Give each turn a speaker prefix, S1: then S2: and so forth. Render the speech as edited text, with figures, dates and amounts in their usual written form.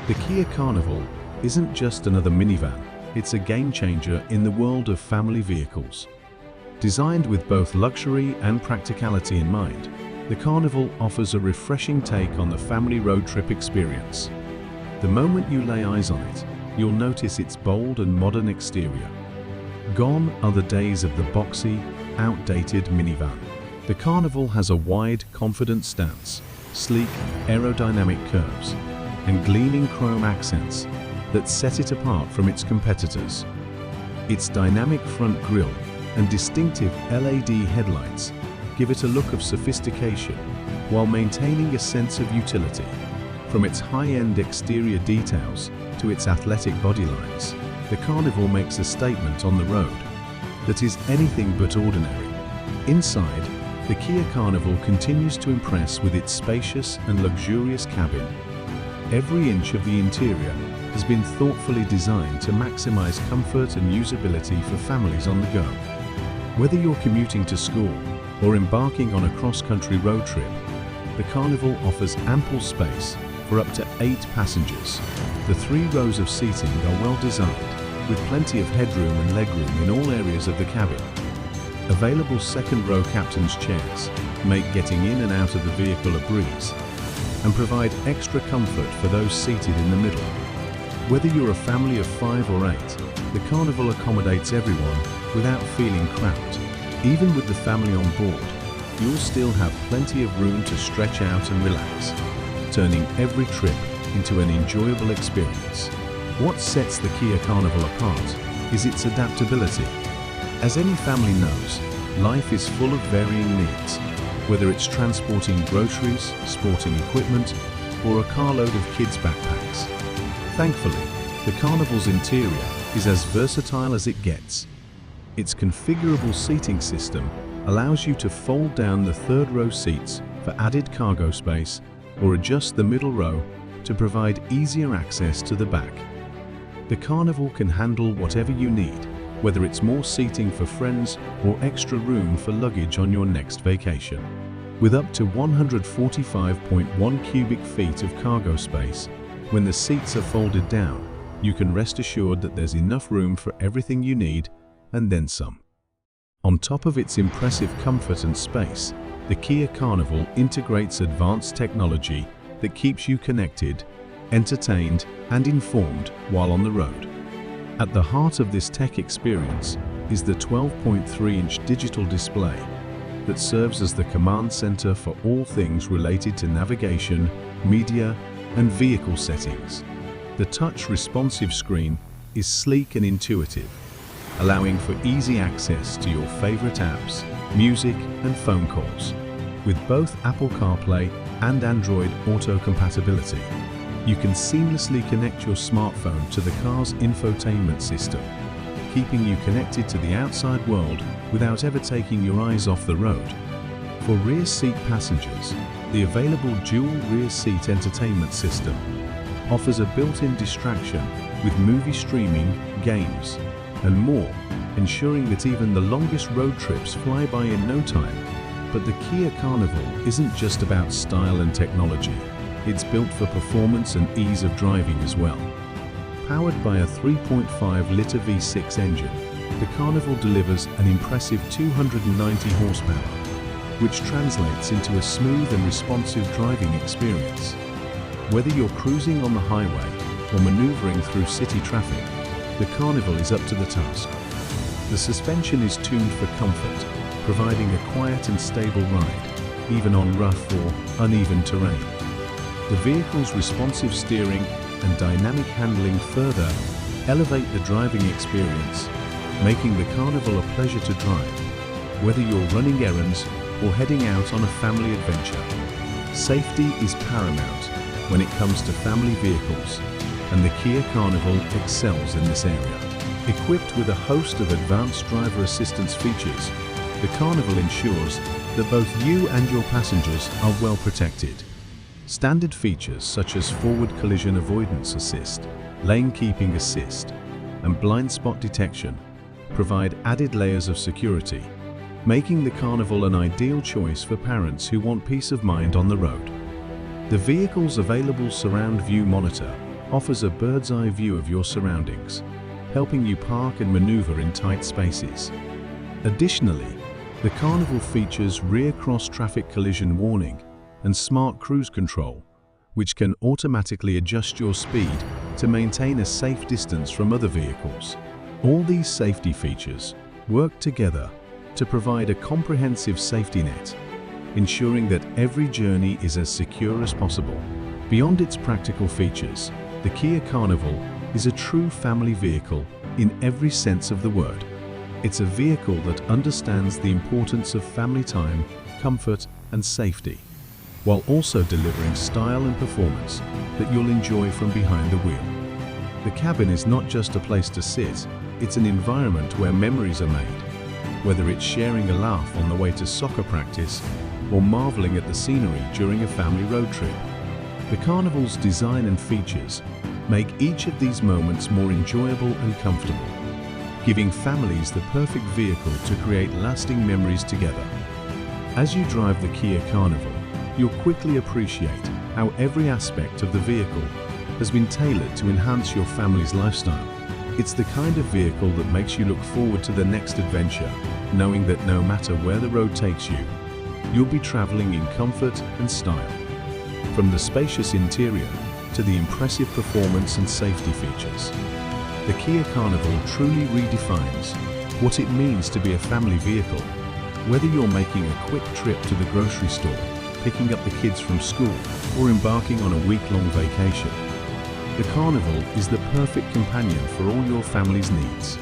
S1: The Kia Carnival isn't just another minivan, it's a game changer in the world of family vehicles. Designed with both luxury and practicality in mind, the Carnival offers a refreshing take on the family road trip experience. The moment you lay eyes on it, you'll notice its bold and modern exterior. Gone are the days of the boxy, outdated minivan. The Carnival has a wide, confident stance, sleek, aerodynamic curves, and gleaming chrome accents that set it apart from its competitors. Its dynamic front grille and distinctive LED headlights give it a look of sophistication while maintaining a sense of utility. From its high-end exterior details to its athletic body lines, the Carnival makes a statement on the road that is anything but ordinary. Inside, the Kia Carnival continues to impress with its spacious and luxurious cabin. Every inch of the interior has been thoughtfully designed to maximize comfort and usability for families on the go. Whether you're commuting to school or embarking on a cross-country road trip, the Carnival offers ample space for up to 8 passengers. The 3 rows of seating are well designed, with plenty of headroom and legroom in all areas of the cabin. Available second-row captain's chairs make getting in and out of the vehicle a breeze and provide extra comfort for those seated in the middle. Whether you're a family of 5 or 8, the Carnival accommodates everyone without feeling cramped. Even with the family on board, you'll still have plenty of room to stretch out and relax, turning every trip into an enjoyable experience. What sets the Kia Carnival apart is its adaptability. As any family knows, life is full of varying needs, whether it's transporting groceries, sporting equipment, or a carload of kids' backpacks. Thankfully, the Carnival's interior is as versatile as it gets. Its configurable seating system allows you to fold down the third-row seats for added cargo space or adjust the middle row to provide easier access to the back. The Carnival can handle whatever you need, whether it's more seating for friends or extra room for luggage on your next vacation. With up to 145.1 cubic feet of cargo space, when the seats are folded down, you can rest assured that there's enough room for everything you need and then some. On top of its impressive comfort and space, the Kia Carnival integrates advanced technology that keeps you connected, entertained, and informed while on the road. At the heart of this tech experience is the 12.3-inch digital display that serves as the command center for all things related to navigation, media, and vehicle settings. The touch-responsive screen is sleek and intuitive, allowing for easy access to your favorite apps, music, and phone calls. With both Apple CarPlay and Android Auto compatibility, you can seamlessly connect your smartphone to the car's infotainment system, keeping you connected to the outside world without ever taking your eyes off the road. For rear seat passengers, the available dual rear seat entertainment system offers a built-in distraction with movie streaming, games, and more, ensuring that even the longest road trips fly by in no time. But the Kia Carnival isn't just about style and technology. It's built for performance and ease of driving as well. Powered by a 3.5-liter V6 engine, the Carnival delivers an impressive 290 horsepower, which translates into a smooth and responsive driving experience. Whether you're cruising on the highway or maneuvering through city traffic, the Carnival is up to the task. The suspension is tuned for comfort, providing a quiet and stable ride, even on rough or uneven terrain. The vehicle's responsive steering and dynamic handling further elevate the driving experience, making the Carnival a pleasure to drive, whether you're running errands or heading out on a family adventure. Safety is paramount when it comes to family vehicles, and the Kia Carnival excels in this area. Equipped with a host of advanced driver assistance features, the Carnival ensures that both you and your passengers are well protected. Standard features such as forward collision avoidance assist, lane keeping assist, and blind spot detection provide added layers of security, making the Carnival an ideal choice for parents who want peace of mind on the road. The vehicle's available surround view monitor offers a bird's-eye view of your surroundings, helping you park and maneuver in tight spaces. Additionally, the Carnival features rear cross-traffic collision warning and smart cruise control, which can automatically adjust your speed to maintain a safe distance from other vehicles. All these safety features work together to provide a comprehensive safety net, ensuring that every journey is as secure as possible. Beyond its practical features, the Kia Carnival is a true family vehicle in every sense of the word. It's a vehicle that understands the importance of family time, comfort, and safety, while also delivering style and performance that you'll enjoy from behind the wheel. The cabin is not just a place to sit, it's an environment where memories are made. Whether it's sharing a laugh on the way to soccer practice or marveling at the scenery during a family road trip, the Carnival's design and features make each of these moments more enjoyable and comfortable, giving families the perfect vehicle to create lasting memories together. As you drive the Kia Carnival, you'll quickly appreciate how every aspect of the vehicle has been tailored to enhance your family's lifestyle. It's the kind of vehicle that makes you look forward to the next adventure, knowing that no matter where the road takes you, you'll be traveling in comfort and style. From the spacious interior to the impressive performance and safety features, the Kia Carnival truly redefines what it means to be a family vehicle. Whether you're making a quick trip to the grocery store, picking up the kids from school, or embarking on a week-long vacation, the Carnival is the perfect companion for all your family's needs.